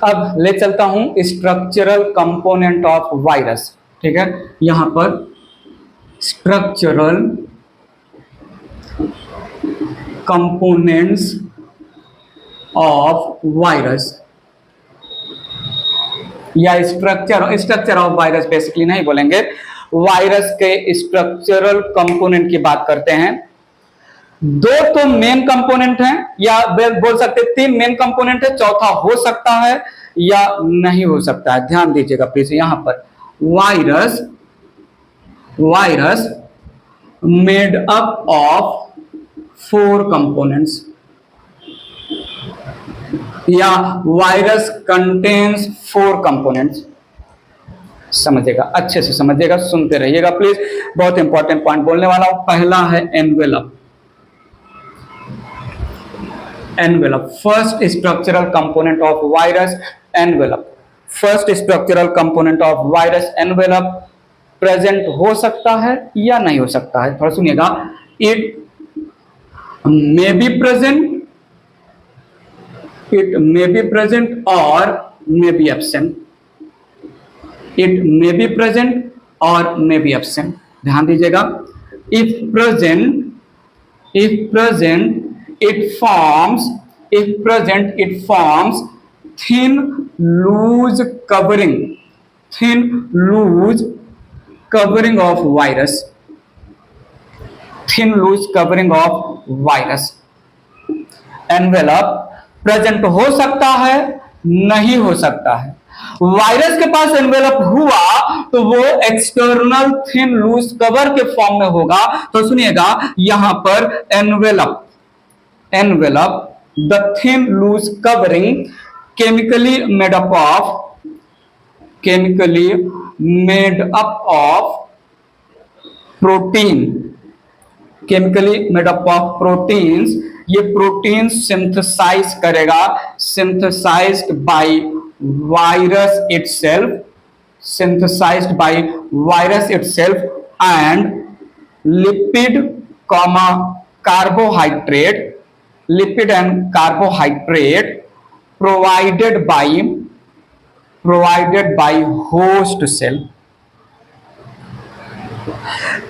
अब ले चलता हूं स्ट्रक्चरल कंपोनेंट ऑफ वायरस। ठीक है, यहां पर स्ट्रक्चरल कंपोनेंट्स ऑफ वायरस या स्ट्रक्चर ऑफ वायरस बेसिकली नहीं बोलेंगे, वायरस के स्ट्रक्चरल कंपोनेंट की बात करते हैं। दो तो मेन कंपोनेंट हैं, या बोल सकते 3 मेन कंपोनेंट है, चौथा हो सकता है या नहीं हो सकता है। ध्यान दीजिएगा प्लीज, यहां पर virus made up of 4 components, या वायरस कंटेन्स 4 कंपोनेंट्स। समझिएगा, अच्छे से समझिएगा, सुनते रहिएगा प्लीज, बहुत इंपॉर्टेंट पॉइंट बोलने वाला हूं। पहला है envelope. First structural component of virus envelope. First structural component of virus envelope present हो सकता है या नहीं हो सकता है। थोड़ा सुनिएगा, it may be present, it may be present or may be absent. It may be present or may be absent. ध्यान दीजिएगा, if present it forms thin loose covering of virus. Envelope present हो सकता है, नहीं हो सकता है। Virus के पास एनवेलप हुआ तो वो एक्सटर्नल थिन लूज कवर के फॉर्म में होगा। तो सुनिएगा, यहां पर envelope the thin loose covering chemically made up proteins. ये प्रोटीन सिंथेसाइज करेगा, synthesized by virus itself and lipid carbohydrate provided by host cell.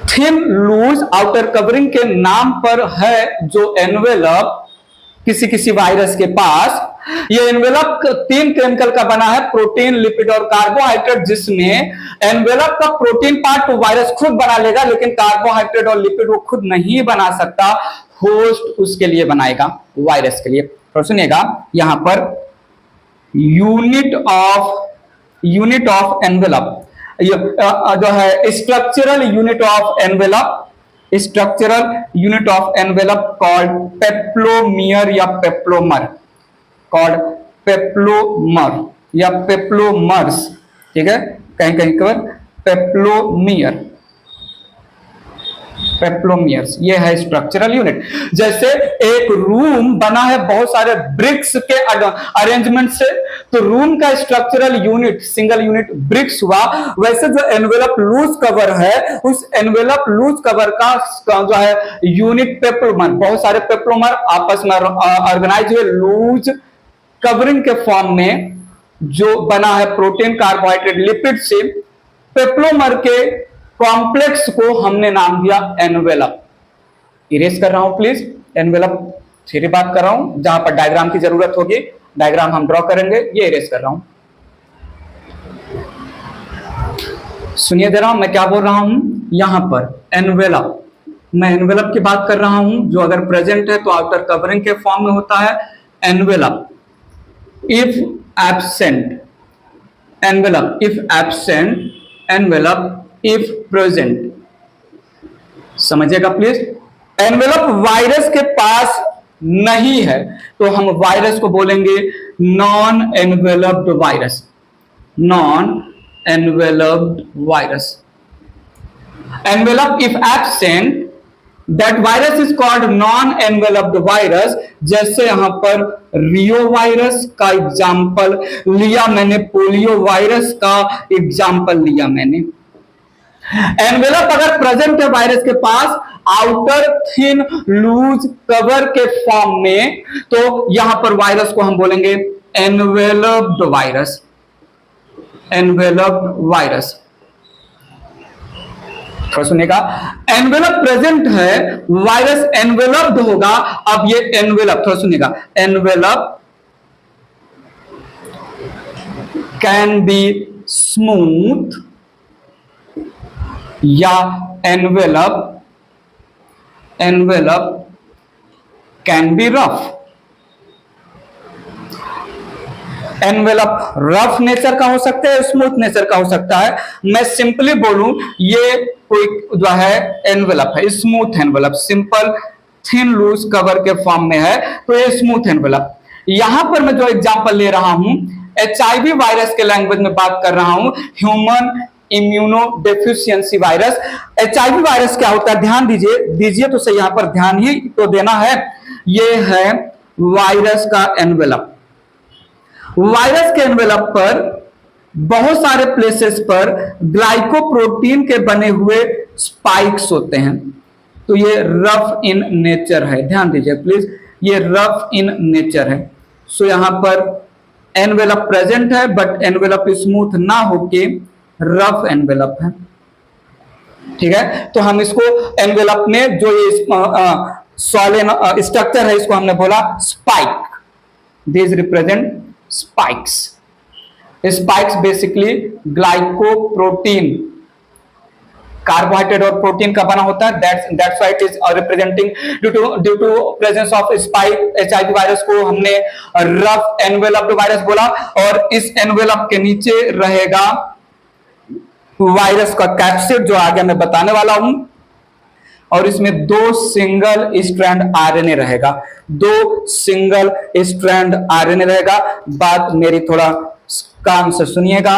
Thin loose outer covering के नाम पर है जो एनवेलप किसी वायरस के पास। ये एनवेलप 3 केमिकल का बना है, प्रोटीन, लिपिड और कार्बोहाइड्रेट, जिसमें एनवेलप का प्रोटीन पार्ट तो वायरस खुद बना लेगा, लेकिन कार्बोहाइड्रेट और लिपिड वो खुद नहीं बना सकता, होस्ट उसके लिए बनाएगा, वायरस के लिए। तो सुनिएगा, यहां पर यूनिट ऑफ एनवेलप जो है structural unit of envelope called peplomere या पेप्लोमर्स। ठीक है, कहीं पर पेप्लोमियर्स, ये है स्ट्रक्चरल यूनिट। जैसे एक रूम बना है बहुत सारे ब्रिक्स के अरेंजमेंट से, तो रूम का structural unit single unit bricks हुआ। वैसे जो एनवेलप लूज कवर है, उस एनवेलप लूज कवर का जो है यूनिट पेप्लोमर, बहुत सारे पेप्लोमर आपस में ऑर्गेनाइज हुए लूज कवरिंग के फॉर्म में, जो बना है प्रोटीन, कार्बोहाइड्रेट, लिपिड से। पेप्लोमर के कॉम्प्लेक्स को हमने नाम दिया एनवेलप। इरेज कर रहा हूं प्लीज, एनवेलप फिर बात कर रहा हूं, जहां पर डायग्राम की जरूरत होगी डायग्राम हम ड्रॉ करेंगे। ये इरेज कर रहा हूं, सुनिए दे रहा हूं मैं क्या बोल रहा हूं। यहां पर एनवेलप, मैं एनवेलप की बात कर रहा हूं, जो अगर प्रेजेंट है तो आउटर कवरिंग के फॉर्म में होता है envelope. If absent envelope if present. समझिएगा प्लीज, एनवेलप वायरस के पास नहीं है तो हम वायरस को बोलेंगे non enveloped virus. Envelope if absent, that virus is called non enveloped virus. जैसे यहां पर रियो वायरस का एग्जाम्पल लिया मैंने, पोलियो वायरस का एग्जाम्पल लिया मैंने। एनवेलप अगर प्रेजेंट है वायरस के पास आउटर थिन लूज कवर के फॉर्म में, तो यहां पर वायरस को हम बोलेंगे एनवेलप्ड वायरस, एनवेलप्ड वायरस। थोड़ा सुनिएगा, एनवेलप प्रेजेंट है, वायरस एनवेलप्ड होगा। अब ये एनवेलप, थोड़ा सुनिएगा, एनवेलप कैन बी स्मूथ या envelope can be rough. Envelope rough nature का हो सकता है, स्मूथ नेचर का हो सकता है। मैं सिंपली बोलूं, ये कोई जो है एनवेलप है, smooth envelope, simple thin loose cover के फॉर्म में है, तो ये स्मूथ एनवेलप। यहां पर मैं जो एग्जांपल ले रहा हूं, HIV वायरस के लैंग्वेज में बात कर रहा हूं, human immuno deficiency virus. HIV virus क्या होता है, ध्यान दीजिए तो सही, यहां पर ध्यान ही तो देना है। ये है वायरस का एनवेलप। वायरस के एनवेलप पर बहुत सारे प्लेसेस पर ग्लाइकोप्रोटीन के बने हुए स्पाइक्स होते हैं, तो ये रफ इन नेचर है। ध्यान दीजिए प्लीज, ये रफ इन नेचर है। सो यहां पर एनवेलप प्रेजेंट है, बट एनवेलप स्मूथ ना होके रफ एनवेलप है। ठीक है, तो हम इसको एनवेलप में जो ये सॉलिड स्ट्रक्चर है, इसको हमने बोला spike. This represent spikes. Spikes basically glycoprotein, carbohydrate और प्रोटीन का बना होता है। That's why it is representing due to presence of spike. HIV virus को हमने रफ एनवेलप्ड वायरस बोला, और इस एनवेलप के नीचे रहेगा वायरस का कैप्सिड, जो आगे मैं बताने वाला हूं, और इसमें 2 सिंगल स्ट्रैंड RNA रहेगा, 2 सिंगल स्ट्रैंड RNA रहेगा। बात मेरी थोड़ा काम से सुनिएगा।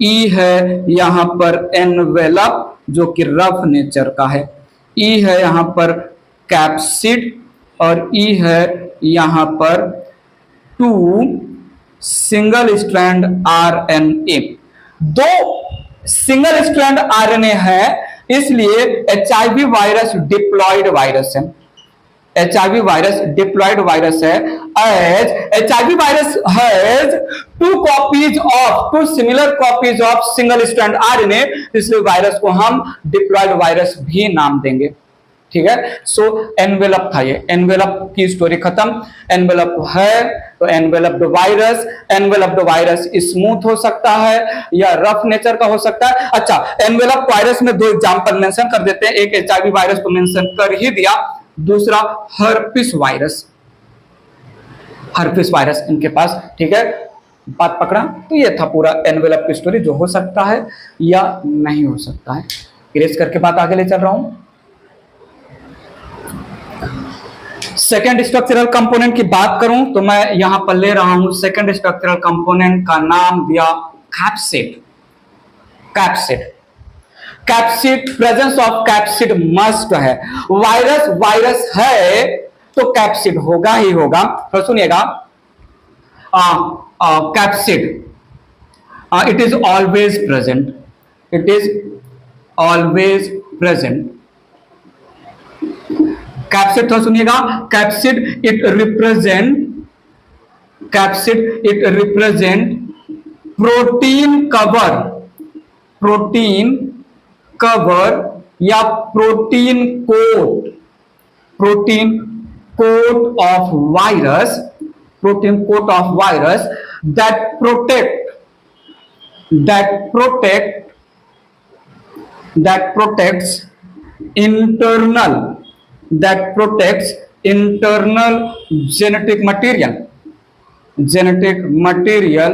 E है यहां पर एनवेलप जो कि रफ नेचर का है, E है यहां पर कैप्सिड, और E है यहां पर 2 single strand RNA। 2 single strand RNA है, इसलिए HIV वायरस डिप्लॉयड वायरस है। HIV वायरस डिप्लॉयड वायरस है, as HIV virus has 2 similar copies of single strand RNA, इसलिए वायरस को हम डिप्लॉयड वायरस भी नाम देंगे। ठीक है, सो एनवेलप था, ये एनवेलप की स्टोरी खत्म। एनवेलप है तो enveloped virus, enveloped virus smooth हो सकता है या रफ नेचर का हो सकता है। अच्छा, एनवेलप वायरस में 2 एग्जांपल मेंशन कर देते हैं। एक HIV वायरस तो मेंशन कर ही दिया, दूसरा हर्पिस वायरस, हर्पिस वायरस इनके पास। ठीक है, बात पकड़ा? तो ये था पूरा एनवेलप की स्टोरी, जो हो सकता है या नहीं हो सकता है। इरेज करके बात आगे ले चल रहा हूं। सेकेंड स्ट्रक्चरल कंपोनेंट की बात करूं तो मैं यहां पर ले रहा हूं सेकेंड स्ट्रक्चरल कंपोनेंट का नाम दिया capsid. Capsid, capsid, presence of capsid must है। वायरस है तो कैप्सिड होगा ही होगा। तो सुनिएगा, capsid it is always present, it is always present. Capsid तो सुनिएगा, capsid it represent protein cover या protein coat of virus that protects internal genetic material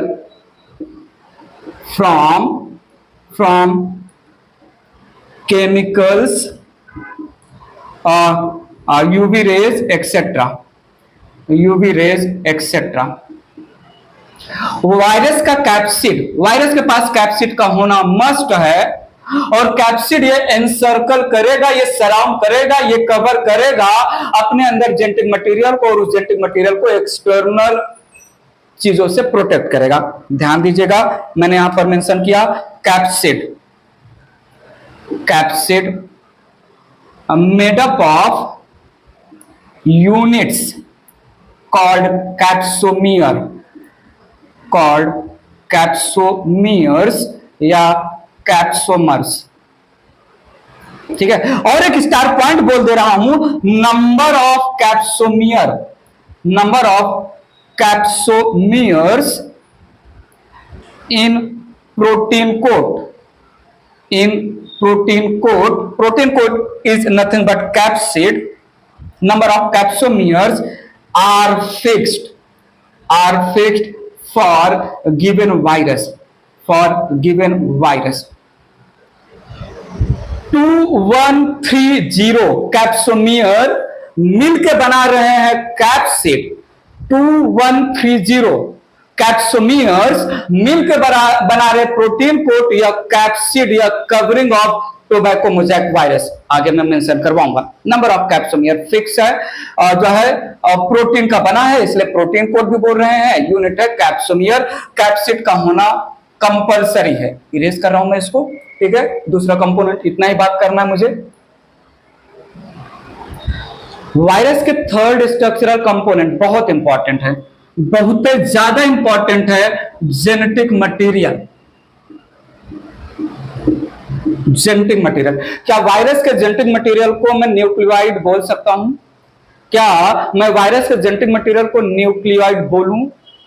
from chemicals, UV rays etc. Virus के पास capsid का होना must है, और capsid ये encircle करेगा, ये सराउंड करेगा, ये कवर करेगा अपने अंदर जेनेटिक मटेरियल को, और उस जेनेटिक मटेरियल को एक्सटर्नल चीजों से प्रोटेक्ट करेगा। ध्यान दीजिएगा, मैंने यहां पर मेंशन किया capsid made up of units called capsomere. Called capsomeres या कैप्सोमर्स। ठीक है, और एक स्टार पॉइंट बोल दे रहा हूं, number of capsomere, number of capsomeres in protein coat, in protein coat, protein coat is nothing but capsid, number of capsomeres are fixed for given virus, for given virus। 2130 capsomere मिलकर बना रहे हैं capsid, 2130 capsomeres मिलकर बना रहे protein coat या capsid या covering of tobacco mosaic virus. आगे मैं मेंशन करवाऊंगा। नंबर ऑफ कैप्सोमियर फिक्स है, जो है प्रोटीन का बना है, इसलिए प्रोटीन कोड भी बोल रहे हैं, यूनिट है कैप्सोमियर। कैप्सिड का होना कंपलसरी है। इरेज कर रहा हूं मैं इसको, ठीक है। दूसरा कंपोनेंट, इतना ही बात करना है मुझे। वायरस के थर्ड स्ट्रक्चरल कंपोनेंट बहुत इंपॉर्टेंट है, बहुत ज्यादा इंपॉर्टेंट है, जेनेटिक मटेरियल। जेनेटिक मटेरियल, क्या वायरस के जेनेटिक मटेरियल को मैं न्यूक्लियोइड बोल सकता हूं? क्या मैं वायरस के जेनेटिक मटेरियल को न्यूक्लियोइड बोलूं?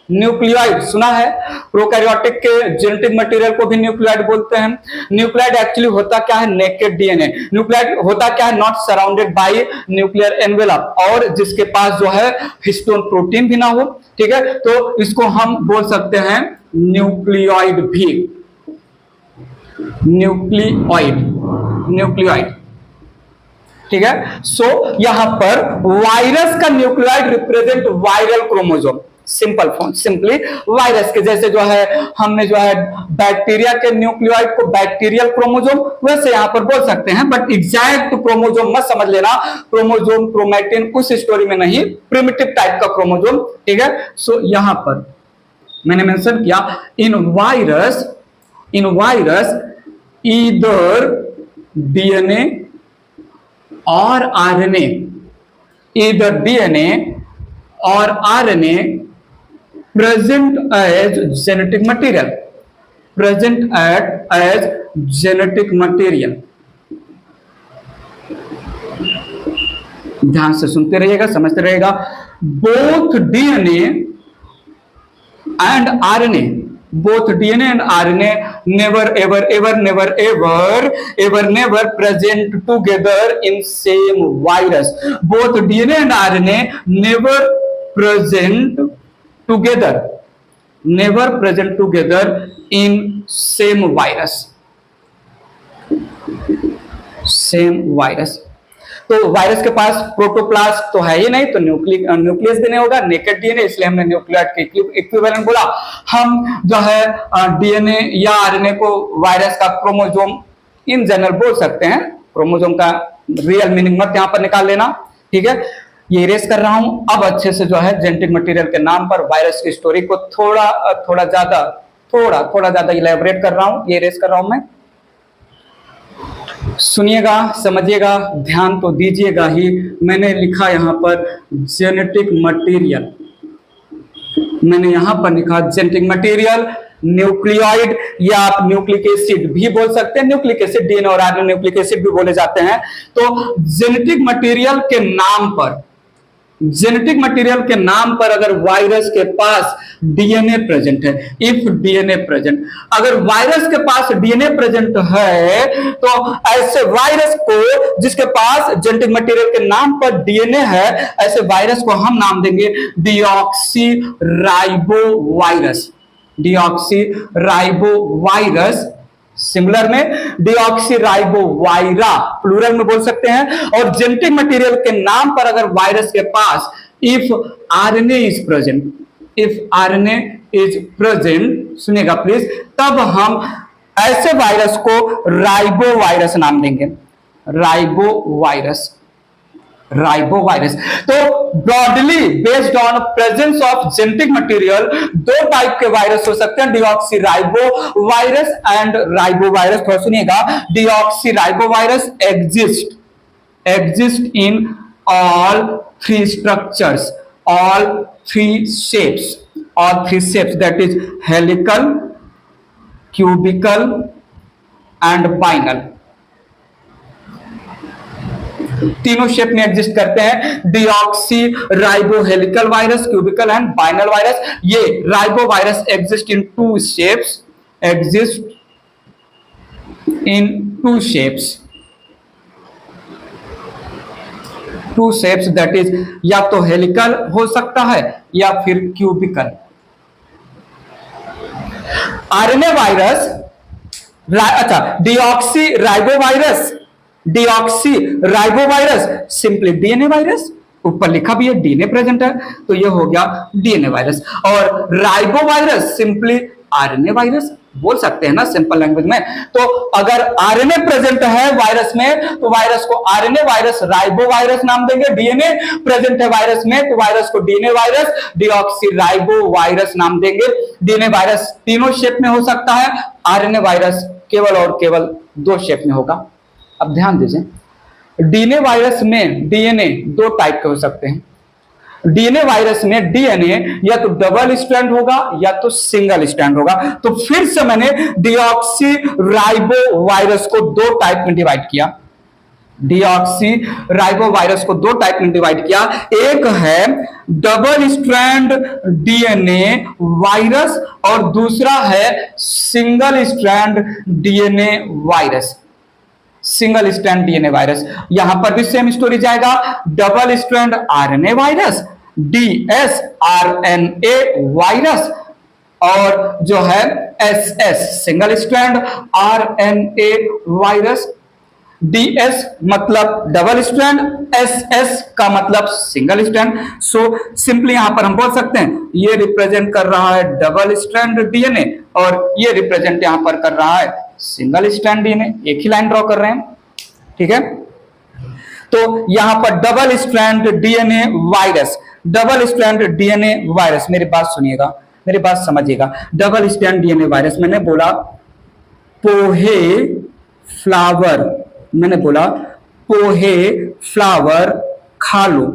न्यूक्लियोइड सुना है, प्रोकैरियोटिक के जेनेटिक मटेरियल को भी न्यूक्लियोइड बोलते हैं। न्यूक्लियोइड एक्चुअली होता क्या है? Naked DNA. न्यूक्लियोइड होता क्या है? Not surrounded by nuclear envelope, और जिसके पास जो है हिस्टोन प्रोटीन भी ना हो, ठीक है, तो इसको हम बोल सकते हैं न्यूक्लियोइड भी, न्यूक्लियोइड, न्यूक्लियोइड, ठीक है। सो यहां पर वायरस का nucleoid represent viral chromosome, simple form, simply virus के जैसे जो है हमने जो है बैक्टीरिया के न्यूक्लियोइड को बैक्टीरियल क्रोमोसोम, वैसे यहां पर बोल सकते हैं, बट एग्जैक्ट क्रोमोसोम मत समझ लेना, क्रोमोसोम क्रोमैटिन उस स्टोरी में नहीं, प्रिमिटिव टाइप का क्रोमोसोम, ठीक है। सो यहां पर मैंने मेंशन किया, इन वायरस ईदर डीएनए और आरएनए, ईदर डीएनए और RNA present as genetic material, present as genetic material। ध्यान से सुनते रहिएगा, समझते रहिएगा। both DNA and RNA, both DNA and RNA never ever present together in same virus। both DNA and RNA never present together in same virus, same virus। तो virus के पास protoplast तो है ही नहीं, तो न्यूक्लियस भी नहीं होगा, नेकेड डीएनए, इसलिए हमने न्यूक्लियोइड के इक्विवेलेंट बोला। हम जो है डीएनए या आरएनए को वायरस का क्रोमोसोम इन जनरल बोल सकते हैं, क्रोमोसोम का रियल मीनिंग मत यहां पर निकाल लेना, ठीक है। ये इरेज कर रहा हूं। अब अच्छे से जो है जेनेटिक मटेरियल के नाम पर वायरस की स्टोरी को थोड़ा ज्यादा इलैबोरेट कर रहा हूं, ये इरेज कर रहा हूं मैं। सुनिएगा, समझिएगा, ध्यान तो दीजिएगा ही। मैंने लिखा यहां पर जेनेटिक मटेरियल, मैंने यहां पर लिखा जेनेटिक मटेरियल, न्यूक्लियोइड या आप न्यूक्लिक एसिड भी बोल सकते हैं, न्यूक्लिक एसिड, डीएनए और आरएनए न्यूक्लिक एसिड भी बोले जाते हैं। तो जेनेटिक मटेरियल के नाम पर, जेनेटिक मटेरियल के नाम पर अगर वायरस के पास डीएनए प्रेजेंट है, इफ डीएनए प्रेजेंट, अगर वायरस के पास डीएनए प्रेजेंट है, तो ऐसे वायरस को जिसके पास जेनेटिक मटेरियल के नाम पर डीएनए है, ऐसे वायरस को हम नाम देंगे deoxy ribo virus, deoxy ribo virus. Similar में डीऑक्सीराइबोवायरा प्लूरल में बोल सकते हैं। और जेनेटिक मटेरियल के नाम पर अगर वायरस के पास if RNA is present, if RNA is present, सुनिएगा प्लीज, तब हम ऐसे वायरस को राइबोवायरस नाम देंगे, राइबोवायरस, राइबोवायरस। तो broadly based on presence of genetic material दो टाइप के वायरस हो सकते हैं, डीऑक्सीराइबोवायरस एंड राइबोवायरस। थोड़ा सुनिएगा, deoxyribovirus exist in all three structures, all three shapes, all three shapes, that is helical, cubical and binal. तीनों shape में exist करते हैं, deoxy ribo helical virus, cubical and binal virus. ये ribo virus exist in two shapes, exist in two shapes, two shapes, that is या तो helical हो सकता है या फिर क्यूबिकल. आरएनए वायरस, अच्छा, deoxy ribo virus, deoxy ribo virus simply DNA virus, ऊपर लिखा भी है डीएनए प्रेजेंट है तो ये हो गया डीएनए वायरस. और ribo virus simply RNA virus बोल सकते हैं ना सिंपल लैंग्वेज में. तो अगर आरएनए प्रेजेंट है वायरस में तो वायरस को आरएनए वायरस राइबो वायरस नाम देंगे. डीएनए प्रेजेंट है वायरस में तो वायरस को DNA virus deoxy ribo virus नाम देंगे. डीएनए वायरस तीनों शेप में हो सकता है, आरएनए वायरस केवल और केवल दो शेप में होगा. अब ध्यान दीजिए, डीएनए वायरस में डीएनए दो टाइप के हो सकते हैं. डीएनए वायरस में डीएनए या तो डबल स्ट्रैंड होगा या तो सिंगल स्ट्रैंड होगा. तो फिर से मैंने डीऑक्सी राइबो वायरस को दो टाइप में डिवाइड किया. डीऑक्सी राइबो वायरस को दो टाइप में डिवाइड किया. एक है डबल स्ट्रैंड डीएनए वायरस और दूसरा है single strand DNA virus. Single strand DNA virus, यहां पर भी सेम स्टोरी जाएगा. Double strand RNA virus, dsRNA virus, और जो है SS single strand RNA virus. DS मतलब डबल स्ट्रैंड, एसएस का मतलब सिंगल स्ट्रैंड. सो सिंपली यहां पर हम बोल सकते हैं ये रिप्रेजेंट कर रहा है डबल स्ट्रैंड डीएनए और ये रिप्रेजेंट यहां पर कर रहा है सिंगल स्ट्रैंड डीएनए. एक ही लाइन ड्रॉ कर रहे हैं, ठीक है. तो यहां पर double strand DNA virus, double strand DNA virus, मेरी बात सुनिएगा, मेरी बात समझिएगा. डबल स्ट्रैंड डीएनए वायरस, मैंने बोला पोहे फ्लावर, मैंने बोला पोहे फ्लावर खा लो,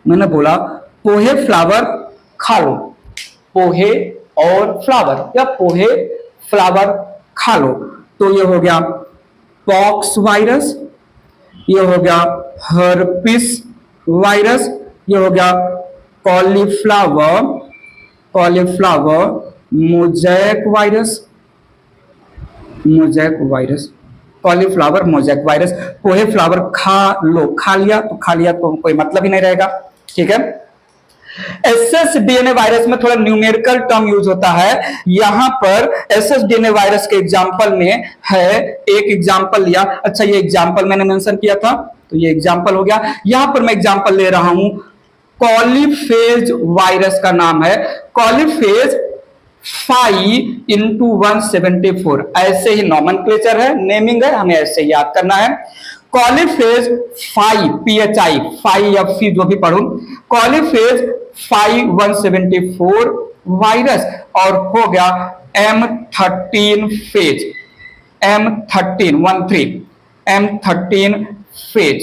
मैंने बोला पोहे फ्लावर खा लो. पोहे और फ्लावर या पोहे फ्लावर खा लो. तो ये हो गया पॉक्स वायरस, ये हो गया हर्पिस वायरस, ये हो गया cauliflower, cauliflower mosaic virus, mosaic virus, cauliflower mosaic virus. पोहे फ्लावर खा लो, खा लिया तो खा लिया तो कोई मतलब ही नहीं रहेगा, ठीक है. एसएस डीएनए वायरस में थोड़ा न्यूमेरिकल टर्म यूज होता है. यहां पर एसएस डीएनए वायरस के एग्जांपल में है, एक एग्जांपल लिया. अच्छा, ये एग्जांपल मैंने मेंशन किया था तो ये एग्जांपल हो गया. यहां पर मैं एग्जांपल ले रहा हूं, कॉलीफेज वायरस का नाम है कॉलीफेज 5x174. ऐसे ही नॉमेनक्लेचर है, नेमिंग है, हमें ऐसे याद करना है. कॉलीफेज 5 PHI 5 जो भी पढ़ूं, कॉलीफेज 5x174 वायरस और हो गया M13 phase, M13 phase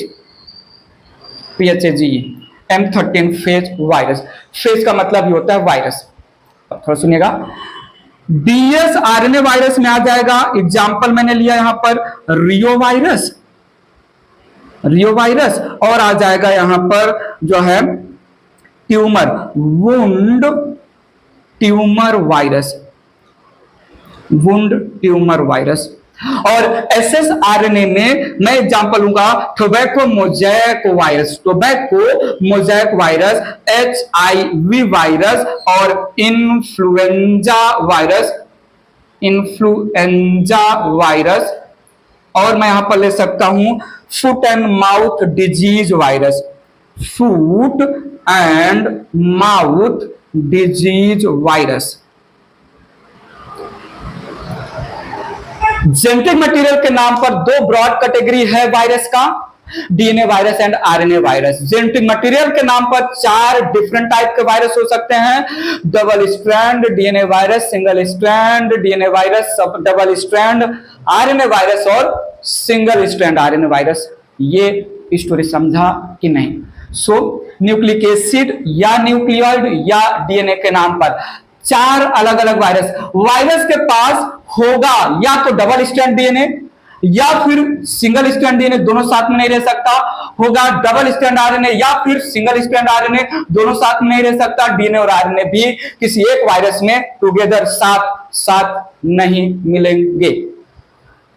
PHAGE, M13 phase virus. Phase का मतलब ये होता है वायरस. थोड़ा सुनिएगा, डीएस आरएनए वायरस में आ जाएगा. एग्जाम्पल मैंने लिया यहां पर रियो वायरस, रियो वायरस, और आ जाएगा यहां पर जो है tumour wound tumour virus, wound tumour virus. और एसएस आरएनए में मैं एग्जांपल लूंगा tobacco mosaic virus, tobacco mosaic virus, HIV virus और इन्फ्लुएंजा वायरस, इन्फ्लुएंजा वायरस. और मैं यहां पर ले सकता हूं foot and mouth disease virus, foot and mouth disease virus. Genetic material के नाम पर दो ब्रॉड कैटेगरी है वायरस का, DNA virus and RNA virus. Genetic material के नाम पर चार डिफरेंट टाइप के वायरस हो सकते हैं, double strand DNA virus, single strand DNA virus, double strand RNA virus और सिंगल स्ट्रैंड आरएनए वायरस. ये स्टोरी समझा कि नहीं? सो न्यूक्लिक एसिड या न्यूक्लियोइड या डीएनए के नाम पर 4 अलग अलग वायरस के पास होगा, या तो डबल स्ट्रैंड डीएनए या फिर सिंगल स्ट्रैंड डीएनए, दोनों साथ में नहीं रह सकता, होगा डबल स्ट्रैंड आरएनए या फिर सिंगल स्ट्रैंड आरएनए, दोनों साथ में नहीं रह सकता। डीएनए और आरएनए भी किसी एक वायरस में टुगेदर साथ नहीं मिलेंगे।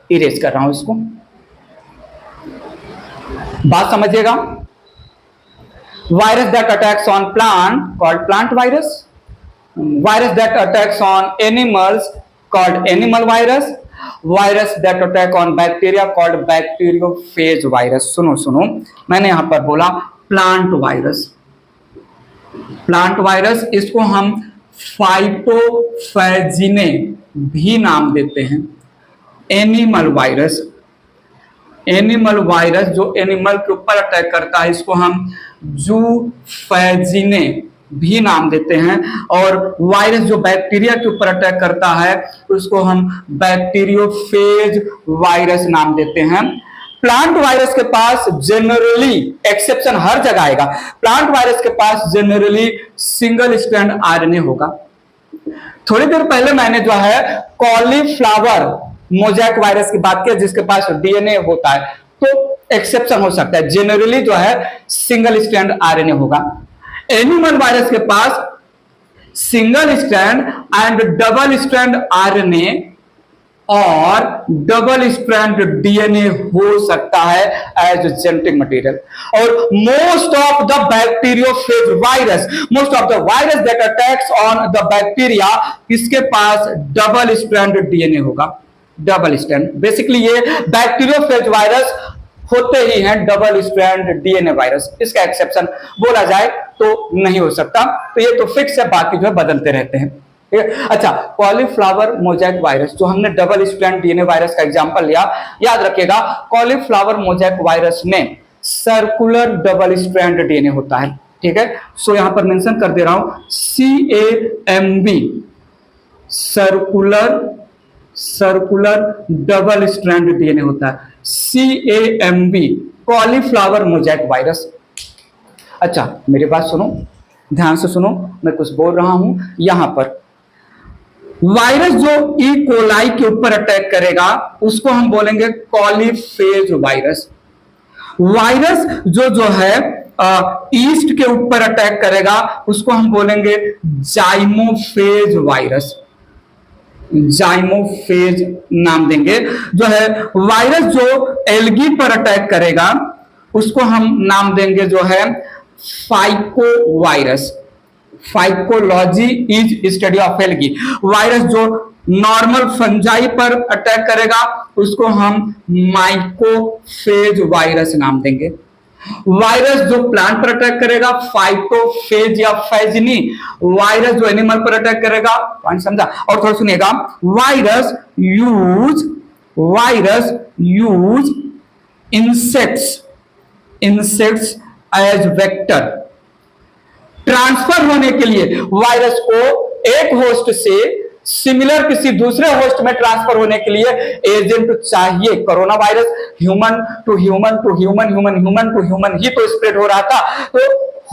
इरेज कर रहा हूं इसको, बात समझिएगा। Virus that attacks on plant called plant virus, virus that attacks on animals called animal virus, virus that attack on bacteria called bacteriophage virus. सुनो, मैंने यहां पर बोला प्लांट वायरस। प्लांट वायरस, इसको हम फाइटोफैजिने भी नाम देते हैं। एनिमल वायरस, एनिमल वायरस जो एनिमल के ऊपर अटैक करता है, इसको हम जूफैजिने भी नाम देते हैं। और वायरस जो बैक्टीरिया के ऊपर अटैक करता है, उसको हम बैक्टीरियोफेज वायरस नाम देते हैं। प्लांट वायरस के पास जनरली, एक्सेप्शन हर जगह आएगा, प्लांट वायरस के पास जनरली सिंगल स्ट्रैंड आरएनए होगा। थोड़ी देर पहले मैंने जो है कॉलीफ्लावर मोजैक वायरस की बात की, जिसके पास डीएनए होता है, तो एक्सेप्शन हो सकता है, जनरली जो है सिंगल स्ट्रैंड आरएनए होगा। एनिमल वायरस के पास single strand and double strand RNA और डबल स्ट्रैंड डीएनए हो सकता है एज जेनेटिक मटेरियल। और most of the bacteriophage virus, most of the virus that attacks on the bacteria, इसके पास डबल स्ट्रैंड डीएनए होगा। डबल स्ट्रैंड, बेसिकली ये bacteriophage virus होते ही हैं डबल स्ट्रैंड डीएनए वायरस। इसका एक्सेप्शन बोला जाए तो नहीं हो सकता, तो ये तो फिक्स है, बाकी जो है बदलते रहते हैं। अच्छा, कॉलीफ्लावर मोजैक वायरस, जो हमने डबल स्ट्रैंड डीएनए वायरस का एग्जांपल लिया, याद रखिएगा कॉलीफ्लावर मोजैक वायरस में सर्कुलर डबल स्ट्रैंड डीएनए होता है। ठीक है, सो यहां पर मेंशन कर दे रहा हूं CAMB, circular double strand DNA होता है, CAMB, कॉलीफ्लावर मोजैक वायरस। अच्छा, मेरी बात सुनो, ध्यान से सुनो, मैं कुछ बोल रहा हूं। यहां पर वायरस जो ई कोलाई के ऊपर अटैक करेगा, उसको हम बोलेंगे कॉलीफेज वायरस। वायरस जो है ईस्ट के ऊपर अटैक करेगा, उसको हम बोलेंगे जाइमोफेज वायरस। जाइमोफेज नाम देंगे। जो है वायरस जो एल्गी पर अटैक करेगा, उसको हम नाम देंगे जो है phyco virus. Phycology is study of algae. Virus जो नॉर्मल फंजाई पर अटैक करेगा, उसको हम माइकोफेज वायरस नाम देंगे। वायरस जो प्लांट पर अटैक करेगा, फाइटोफेज या फैजिनी। वायरस जो एनिमल पर अटैक करेगा, पॉइंट समझा। और थोड़ा सुनिएगा, virus use insects as vector. Transfer होने के लिए वायरस को एक होस्ट से सिमिलर किसी दूसरे होस्ट में ट्रांसफर होने के लिए एजेंट चाहिए। Corona virus human to human to human, human to human ही तो स्प्रेड हो रहा था, तो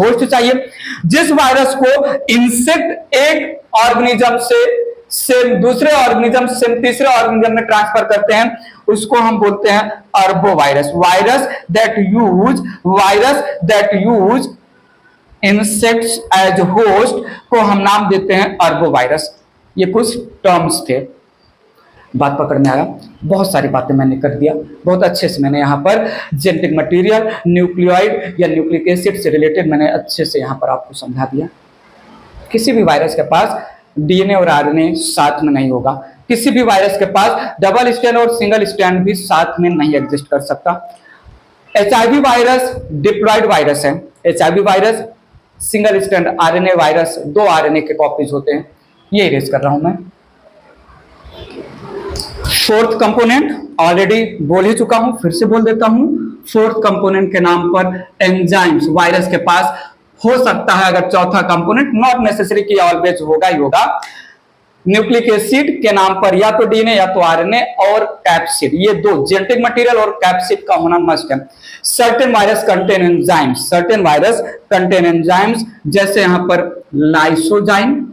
होस्ट चाहिए। जिस वायरस को इंसेक्ट एक ऑर्गेनिज्म से दूसरे ऑर्गेनिज्म से तीसरे ऑर्गेनिज्म में ट्रांसफर करते हैं, उसको हम बोलते हैं arbo virus. Virus that use insects as host को हम नाम देते हैं अर्बो वायरस। ये कुछ टर्म्स थे, बात पकड़ में आया। बहुत सारी बातें मैंने कर दिया, बहुत अच्छे से मैंने यहाँ पर जेनेटिक मटेरियल, न्यूक्लियोइड या न्यूक्लिक एसिड से रिलेटेड मैंने अच्छे से यहाँ पर आपको समझा दिया। किसी भी वायरस के पास डीएनए और आरएनए साथ में नहीं होगा। किसी भी वायरस के पास डबल स्ट्रैंड और सिंगल स्ट्रैंड भी साथ में नहीं एग्जिस्ट कर सकता। HIV वायरस डिप्लॉयड वायरस है। HIV virus single strand RNA virus, 2 RNA के कॉपीज होते हैं। ये इरेज कर रहा हूं मैं। फोर्थ कंपोनेंट ऑलरेडी बोल ही चुका हूं, फिर से बोल देता हूं। फोर्थ कंपोनेंट के नाम पर एंजाइम्स वायरस के पास हो सकता है। अगर चौथा कंपोनेंट, नॉट नेसेसरी कि ऑलवेज होगा ही होगा। न्यूक्लिक एसिड के नाम पर या तो डीएनए या तो आरएनए और कैप्सिड, ये दो जेनेटिक मटेरियल और कैप्सिड का होना मस्ट है। Certain virus contain enzymes, certain virus contain enzymes, जैसे यहां पर लाइसोजाइम,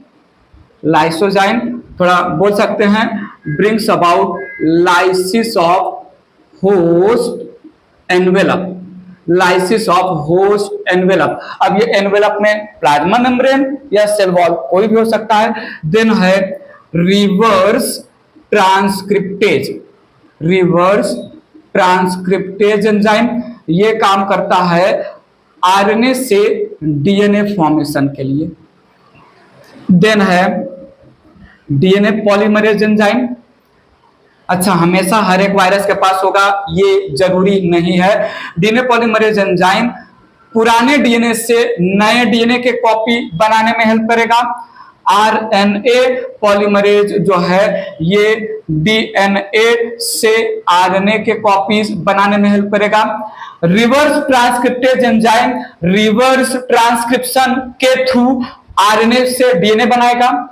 लाइसोजाइम थोड़ा बोल सकते हैं, brings about lysis of host envelope, lysis of host envelope. अब ये एनवेलप में प्लाज्मा मेम्ब्रेन या सेल वॉल कोई भी हो सकता है। देन है reverse transcriptase, reverse transcriptase enzyme, ये काम करता है आरएनए से डीएनए फॉर्मेशन के लिए। देन है डीएनए पॉलीमरेज एंजाइम। अच्छा, हमेशा हर एक वायरस के पास होगा ये जरूरी नहीं है। डीएनए पॉलीमरेज एंजाइम पुराने डीएनए से नए डीएनए के कॉपी बनाने में हेल्प करेगा। आरएनए पॉलीमरेज जो है ये डीएनए से आरएनए के कॉपीज बनाने में हेल्प करेगा। Reverse transcriptase enzyme reverse transcription के थ्रू आरएनए से डीएनए बनाएगा।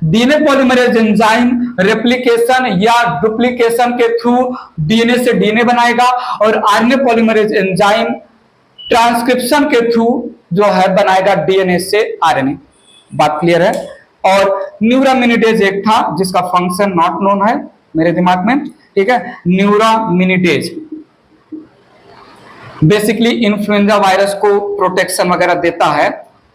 डीएनए पॉलीमरेज एंजाइम रेप्लिकेशन या डुप्लीकेशन के थ्रू डीएनए से डीएनए बनाएगा और आरएनए पॉलीमरेज एंजाइम ट्रांसक्रिप्शन के थ्रू जो है बनाएगा डीएनए से आरएनए। बात क्लियर है। और न्यूरामिनिडेज एक था जिसका फंक्शन नॉट नोन है मेरे दिमाग में, ठीक है। न्यूरामिनिडेज बेसिकली इन्फ्लुएंजा वायरस को प्रोटेक्शन वगैरह देता है,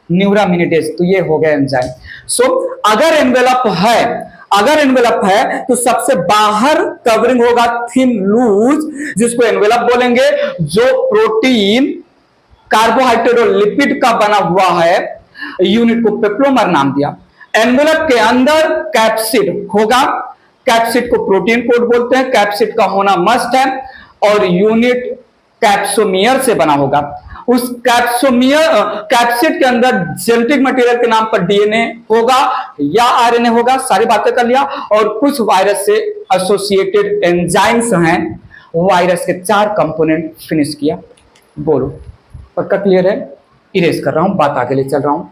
न्यूरामिनिडेज। तो ये हो गया एंजाइम। सो अगर एनवेलप है, अगर एनवेलप है तो सबसे बाहर कवरिंग होगा थिन लूज, जिसको एनवेलप बोलेंगे, जो प्रोटीन कार्बोहाइड्रेट और लिपिड का बना हुआ है, यूनिट को पेप्लोमर नाम दिया। एनवेलप के अंदर कैप्सिड होगा, कैप्सिड को प्रोटीन कोड बोलते हैं, कैप्सिड का होना मस्ट है और यूनिट कैप्सोमियर से बना होगा। उस कैप्सिड के अंदर जेनेटिक मटेरियल के नाम पर डीएनए होगा या आरएनए होगा, सारी बातें कर लिया। और कुछ वायरस से एसोसिएटेड एंजाइम्स हैं, वायरस के 4 कंपोनेंट फिनिश किया। बोलो पक्का क्लियर है? इरेज कर रहा हूं, बात आगे ले चल रहा हूं,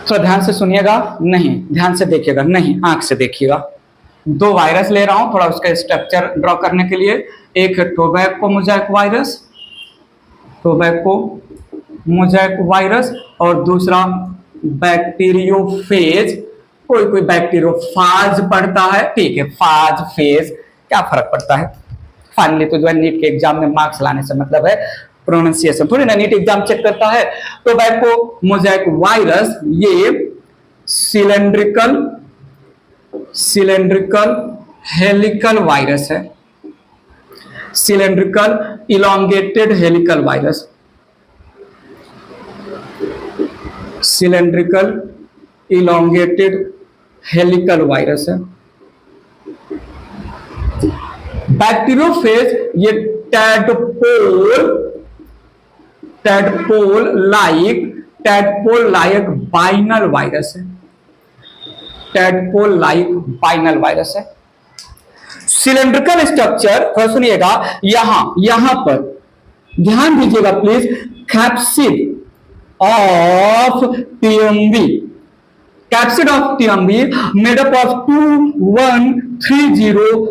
तो ध्यान से सुनिएगा, नहीं ध्यान से देखिएगा, नहीं आंख से देखिएगा। 2 वायरस ले रहा हूं थोड़ा उसका स्ट्रक्चर ड्रॉ करने के लिए। एक है tobacco mosaic virus, tobacco mosaic virus, और दूसरा बैक्टीरियोफेज। कोई कोई बैक्टीरियोफाज पढ़ता है, ठीक है, फाज फेज क्या फर्क पड़ता है। फाइनली तो जो है नीट के एग्जाम में मार्क्स लाने से मतलब है, प्रोनाउंसिएशन थोड़ी ना नीट एग्जाम चेक करता है। टोबैको मोजाइक वायरस ये सिलेंड्रिकल हेलिकल वायरस है, cylindrical elongated helical virus, cylindrical elongated helical virus है। बैक्टीरियोफेज ये टैडपोल लाइक बाइनल वायरस है, टैडपोल लाइक बाइनल वायरस है। सिलेंड्रिकल स्ट्रक्चर थोड़ा सुनिएगा, यहां पर ध्यान दीजिएगा please. Capsid of TMB, capsid of TMB made up of 2130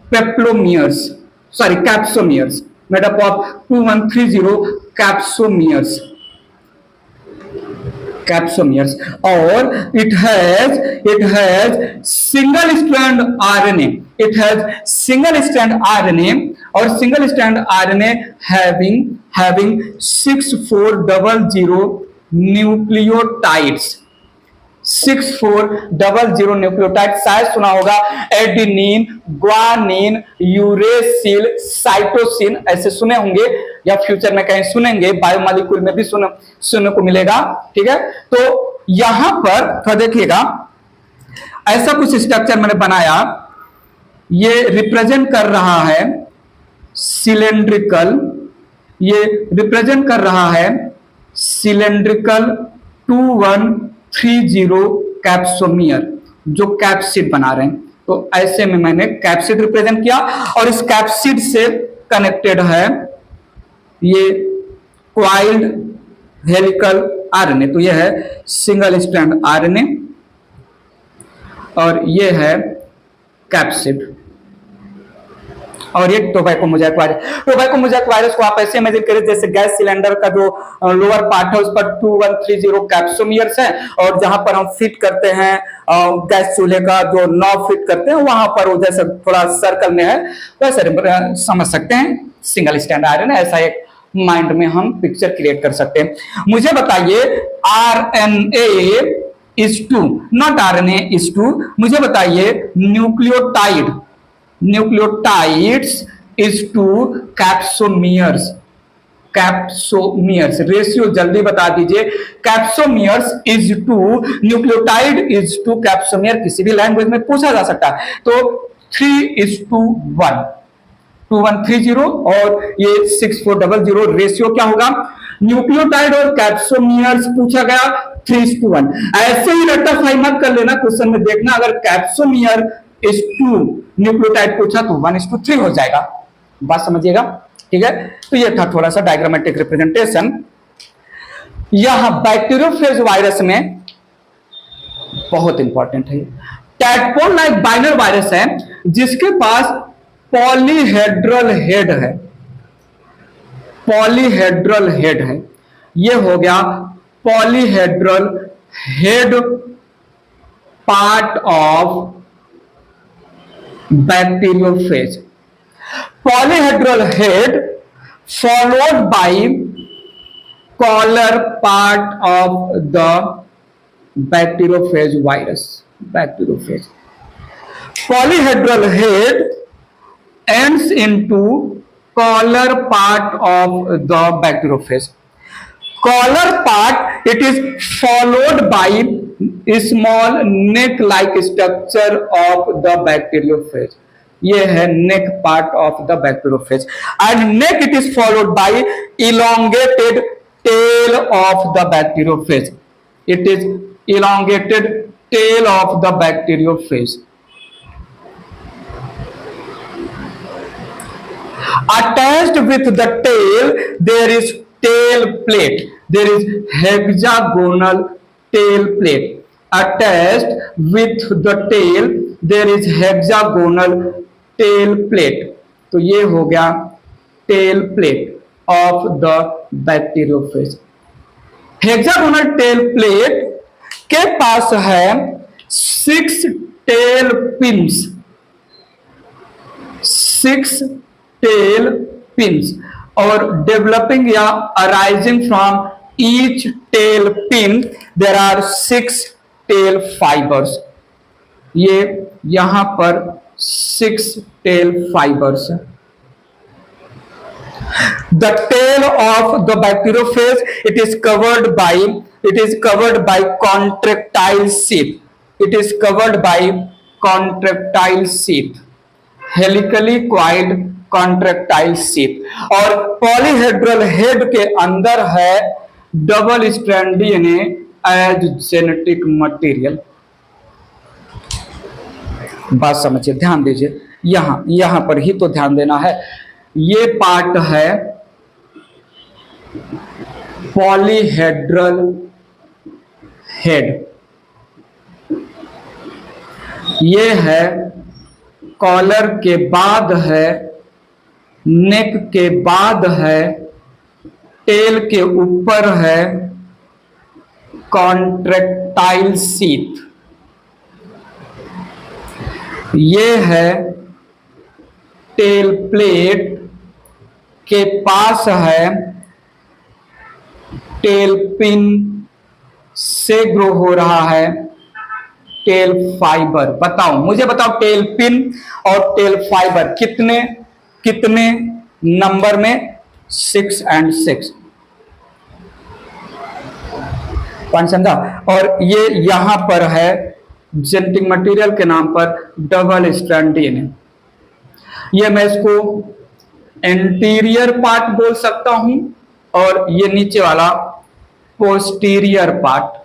peplomeres, sorry capsomeres, made up of 2130 capsomeres, capsomeres. और it has single strand RNA, it has single strand RNA और single strand RNA having 6400 nucleotides, 6400 nucleotide. शायद सुना होगा adenine, guanine, uracil, cytosine, ऐसे सुने होंगे या future में कहीं सुनेंगे, बायोमॉलिक्यूल में भी सुनने को मिलेगा, ठीक है। तो यहां पर थोड़ा देखिएगा, ऐसा कुछ स्ट्रक्चर मैंने बनाया, ये रिप्रेजेंट कर रहा है सिलेंड्रिकल, ये रिप्रेजेंट कर रहा है सिलेंड्रिकल 2130 कैप्सोमियर, जो कैप्सिड बना रहे हैं। तो ऐसे में मैंने कैप्सिड रिप्रेजेंट किया और इस कैप्सिड से कनेक्टेड है ये क्वाइल्ड हेलिकल आरएनए, तो ये है सिंगल स्ट्रैंड आरएनए और ये है कैप्सिड और ये tobacco mosaic virus. Tobacco mosaic virus को आप ऐसे इमेजिन करें जैसे गैस सिलेंडर का जो लोअर पार्ट है उस पर 2130 कैप्सोमियर्स है और जहां पर हम फिट करते हैं गैस चूल्हे का जो नॉब फिट करते हैं वहां पर वो जैसे थोड़ा सर्कल में है वैसे समझ सकते हैं सिंगल स्टैंड आयरन। ऐसा एक माइंड में हम पिक्चर क्रिएट कर सकते हैं। मुझे बताइए RNA is 2 not RNA is 2, मुझे बताइए nucleotides is to capsomeres. Capsomeres ratio जल्दी बता दीजिए। Capsomeres is to nucleotide is to capsomere, किसी भी लैंग्वेज में पूछा जा सकता है। तो 3:1 2130 और ये 6400 रेशियो क्या होगा? न्यूक्लियोटाइड और कैप्सोमियर्स पूछा गया 3:1। ऐसे ही रेक्टिफाई मत कर लेना, क्वेश्चन में देखना अगर कैप्सोमियर इज टू न्यूक्लियोटाइड पूछा तो 1:3 हो जाएगा। बात समझिएगा, ठीक है। तो ये था थोड़ा सा डायग्रामेटिक रिप्रेजेंटेशन। यह बैक्टीरियोफेज वायरस में बहुत इंपॉर्टेंट है। टैडपोल लाइक बाइनर वायरस है जिसके पास पॉलीहेड्रल हेड है। पॉलीहेड्रल हेड है, ये हो गया polyhedral head part of bacteriophage. Polyhedral head followed by collar part of the bacteriophage virus. Bacteriophage. Polyhedral head ends into collar part of the bacteriophage. Collar part, it is followed by a small neck-like structure of the bacteriophage. ये है neck part of the bacteriophage and neck it is followed by elongated tail of the bacteriophage. It is elongated tail of the bacteriophage. Attached with the tail there is tail plate. There is hexagonal tail plate. Attached with the tail there is hexagonal tail plate. तो ये हो गया tail plate of the bacteriophage. Hexagonal tail plate के पास है 6 tail pins. 6 tail pins और developing या arising from each tail pin there are 6 tail fibers. ये यहां पर 6 tail fibers है। The tail of the bacteriophage it is covered by contractile sheath. It is covered by contractile sheath, helically coiled contractile sheath। और polyhedral head के अंदर है double strand DNA as genetic material. बात समझिए, ध्यान दीजिए, यहां पर ही तो ध्यान देना है। ये पार्ट है पॉलीहेड्रल हेड, ये है कॉलर के बाद है, नेक के बाद है, टेल के ऊपर है कॉन्ट्रैक्टाइल शीथ, ये है टेल प्लेट के पास है टेल पिन से ग्रो हो रहा है टेल फाइबर। बताओ, मुझे बताओ टेल पिन और टेल फाइबर कितने कितने नंबर में? 6 and 6। कौन समझा? और ये यहां पर है जेनेटिक मटेरियल के नाम पर डबल स्ट्रैंड डीएनए। ये मैं इसको एंटीरियर पार्ट बोल सकता हूं और ये नीचे वाला पोस्टीरियर पार्ट।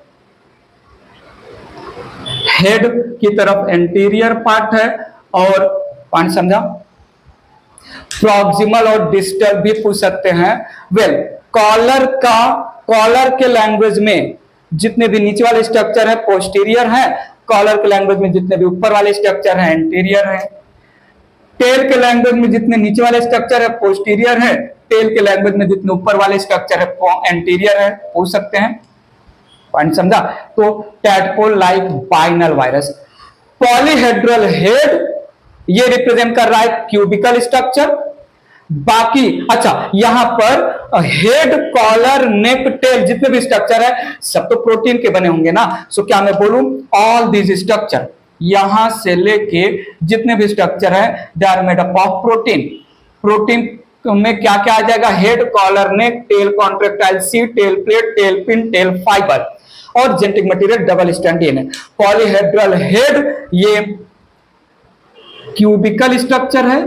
हेड की तरफ एंटीरियर पार्ट है और कौन समझा? प्रॉक्सिमल और डिस्टल भी पूछ सकते हैं। वेल, कॉलर के लैंग्वेज में जितने भी नीचे वाले स्ट्रक्चर है पोस्टीरियर है, कॉलर के लैंग्वेज में जितने भी ऊपर वाले स्ट्रक्चर है एंटीरियर है। टेल के लैंग्वेज में जितने नीचे वाले स्ट्रक्चर है पोस्टीरियर है, टेल के लैंग्वेज में जितने ऊपर वाले स्ट्रक्चर है एंटीरियर है। पूछ सकते हैं, पॉइंट समझा? तो tadpole like binal virus. Polyhedral head ये रिप्रेजेंट कर रहा है क्यूबिकल स्ट्रक्चर। बाकी अच्छा, यहां पर हेड, कॉलर, नेक, टेल जितने भी स्ट्रक्चर है सब तो प्रोटीन के बने होंगे ना। सो क्या मैं बोलूं, ऑल दिस स्ट्रक्चर, यहां से लेके जितने भी स्ट्रक्चर है they are made up of protein. Protein में क्या क्या आ जाएगा, head, collar, neck, tail, contractile sheath, tail plate, tail pin, tail fibre और genetic material double strand DNA. Polyhedral head ये क्यूबिकल स्ट्रक्चर है,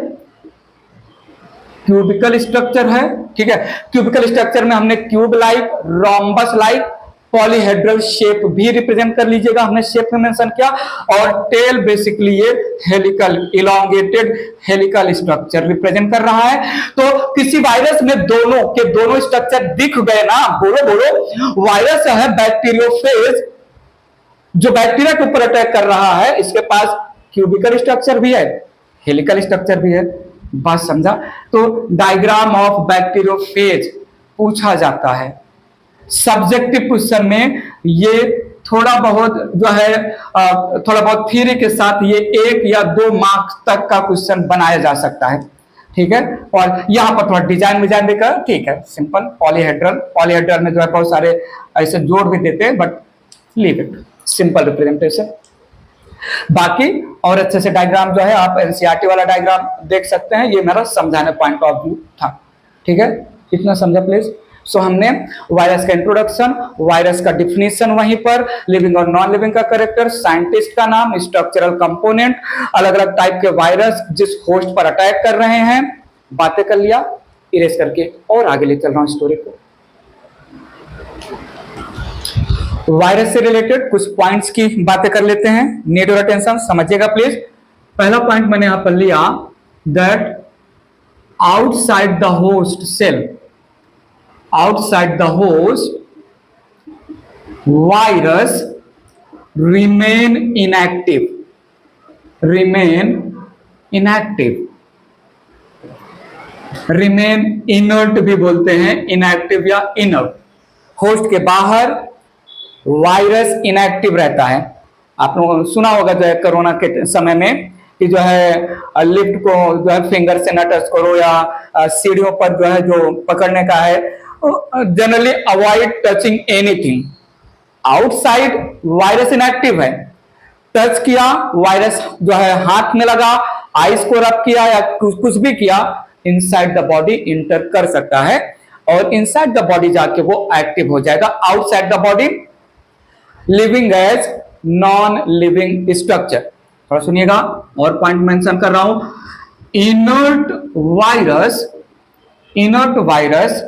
क्यूबिकल स्ट्रक्चर है, ठीक है। क्यूबिकल स्ट्रक्चर में हमने cube like, rhombus like, polyhedral shape भी represent कर लीजिएगा, हमने शेप में मेंशन किया। और टेल बेसिकली ये helical, elongated helical structure represent कर रहा है। तो किसी वायरस में दोनों के दोनों स्ट्रक्चर दिख गए ना, बोलो बोलो। वायरस है बैक्टीरियोफेज, जो बैक्टीरिया के ऊपर अटैक कर रहा है, इसके पास क्यूबिकल स्ट्रक्चर भी है, हेलिकल स्ट्रक्चर भी है। बात समझा? तो डायग्राम ऑफ बैक्टीरियोफेज पूछा जाता है सब्जेक्टिव क्वेश्चन में। ये थोड़ा बहुत जो है थोड़ा बहुत थ्योरी के साथ ये 1 या 2 मार्क्स तक का क्वेश्चन बनाया जा सकता है, ठीक है। और यहां पर थोड़ा डिजाइन विजाइन देकर, ठीक है, सिंपल पॉलीहेड्रल में जो है बहुत सारे ऐसे जोड़ भी देते हैं, but leave it, simple representation. बाकी और अच्छे से डायग्राम जो है आप एनसीईआरटी वाला डायग्राम देख सकते हैं। ये मेरा समझाने पॉइंट ऑफ व्यू था, ठीक है। इतना समझा प्लीज। सो हमने वायरस का इंट्रोडक्शन, वायरस का डिफिनीशन, वहीं पर लिविंग और नॉन लिविंग का कैरेक्टर, साइंटिस्ट का नाम, स्ट्रक्चरल कंपोनेंट, अलग अलग टाइप के वायरस जिस होस्ट पर अटैक कर रहे हैं, बातें कर लिया, इरेज करके और आगे ले चल रहा हूं स्टोरी को। वायरस से रिलेटेड कुछ पॉइंट्स की बातें कर लेते हैं, नीड योर अटेंशन, समझिएगा प्लीज। पहला पॉइंट मैंने यहां पर लिया that outside the host cell, outside the host, virus remain inactive, remain inert भी बोलते हैं, inactive या inert। होस्ट के बाहर वायरस इनएक्टिव रहता है। आप लोगों ने सुना होगा जो है कोरोना के समय में कि जो है लिफ्ट को जो है फिंगर से न टच करो, या सीढ़ियों पर जो है जो पकड़ने का है, generally avoid touching anything. Outside virus inactive है, टच किया वायरस जो है हाथ में लगा, आइस को रब किया या कुछ भी किया, इनसाइड द बॉडी इंटर कर सकता है और इनसाइड द बॉडी जाके वो एक्टिव हो जाएगा। Outside the body living as non living structure. थोड़ा सुनिएगा और पॉइंट मेंशन कर रहा हूं। Inert virus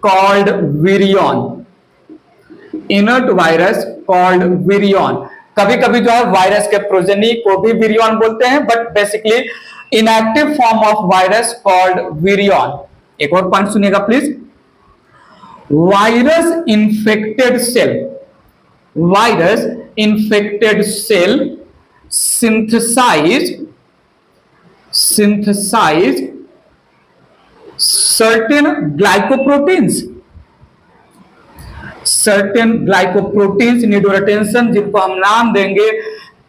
called virion, inert virus called virion। कभी कभी जो है वायरस के प्रोजेनी को भी विरियन बोलते हैं, but basically inactive form of virus called virion. एक और पॉइंट सुनिएगा please. Virus infected cell synthesize certain glycoproteins, need your attention, जिनको हम नाम देंगे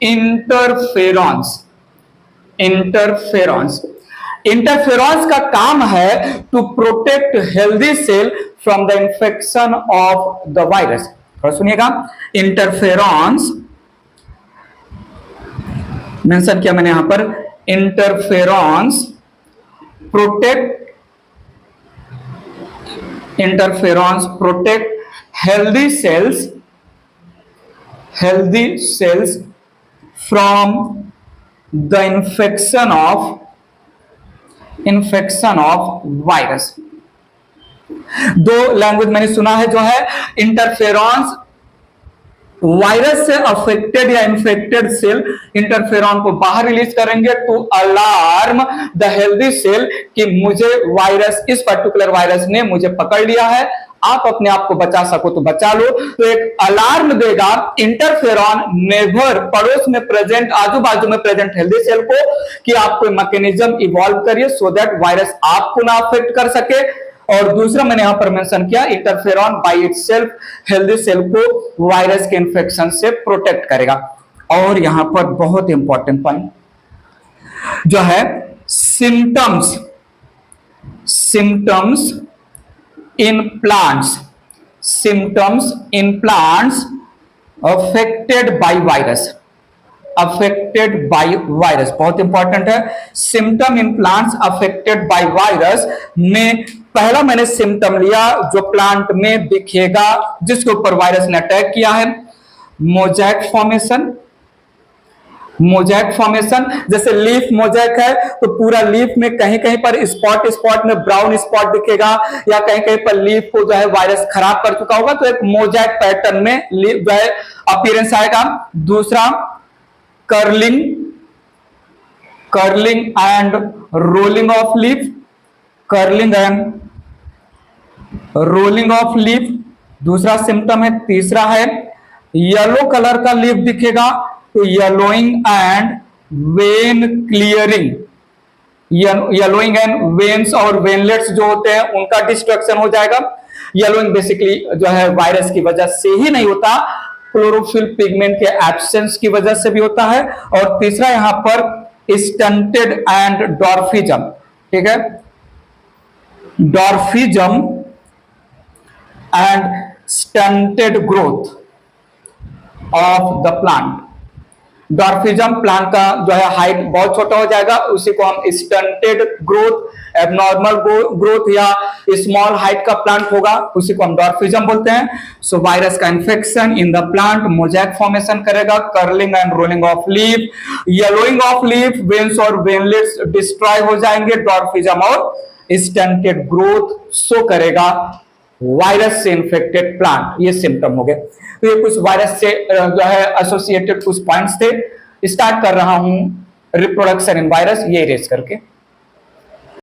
इंटरफेरॉन्स का काम है to protect healthy cell from the infection of the virus. और सुनिएगा, इंटरफेरॉन्स मेंशन किया मैंने यहां पर, interferons protect healthy cells from the infection of virus। दो लैंग्वेज मैंने सुना है जो है इंटरफेरॉन्स वायरस से अफेक्टेड या इन्फेक्टेड सेल इंटरफेरॉन को बाहर रिलीज करेंगे to alarm the healthy cell कि मुझे वायरस, इस पर्टिकुलर वायरस ने मुझे पकड़ लिया है, आप अपने आप को बचा सको तो बचा लो। तो एक अलार्म देगा इंटरफेरॉन नेबर, पड़ोस में प्रेजेंट, आजू बाजू में प्रेजेंट हेल्दी सेल को कि आप कोई मैकेनिज्म इवॉल्व करिए सो दैट वायरस आपको ना अफेक्ट कर सके। और दूसरा मैंने यहां पर मेंशन किया, interferon by itself healthy cell को वायरस के इन्फेक्शन से प्रोटेक्ट करेगा। और यहां पर बहुत इंपॉर्टेंट पॉइंट जो है symptoms in plants, symptoms in plants affected by virus, बहुत इंपॉर्टेंट है। Symptom in plants affected by virus में पहला मैंने सिम्टम लिया जो प्लांट में दिखेगा जिसके ऊपर वायरस ने अटैक किया है, मोजैक फॉर्मेशन। जैसे लीफ मोजैक है तो पूरा लीफ में कहीं कहीं पर स्पॉट में ब्राउन स्पॉट दिखेगा या कहीं कहीं पर लीफ को जो है वायरस खराब कर चुका होगा, तो एक मोजैक पैटर्न में लीफ जो है अपीयरेंस आएगा। दूसरा curling and rolling of leaf दूसरा सिम्टम है। तीसरा है येलो कलर का लीफ दिखेगा तो yellowing and when clearing, yellowing and veins और वेनलेट्स जो होते हैं उनका डिस्ट्रक्शन हो जाएगा। येलोइंग बेसिकली जो है वायरस की वजह से ही नहीं होता, क्लोरोफिल पिगमेंट के एब्सेंस की वजह से भी होता है। और तीसरा यहां पर स्टंटेड एंड डॉर्फिज्म, ठीक है, dwarfism and stunted growth of the plant. Dwarfism plant का जो है हाइट बहुत छोटा हो जाएगा, उसी को हम स्टंटेड ग्रोथ, एबनॉर्मल ग्रोथ या स्मॉल हाइट का प्लांट होगा उसी को हम डॉर्फिज्म बोलते हैं। सो वायरस का infection in the plant mosaic formation करेगा, curling and rolling of leaf, yellowing of leaf, veins और वेनलेट्स डिस्ट्रॉय हो जाएंगे, डॉर्फिज्म और स्टंटेड ग्रोथ शो करेगा वायरस से इन्फेक्टेड प्लांट। ये सिम्टम हो गए। तो ये कुछ वायरस से जो है एसोसिएटेड कुछ पॉइंट्स थे। स्टार्ट कर रहा हूं रिप्रोडक्शन इन वायरस, ये इरेज करके।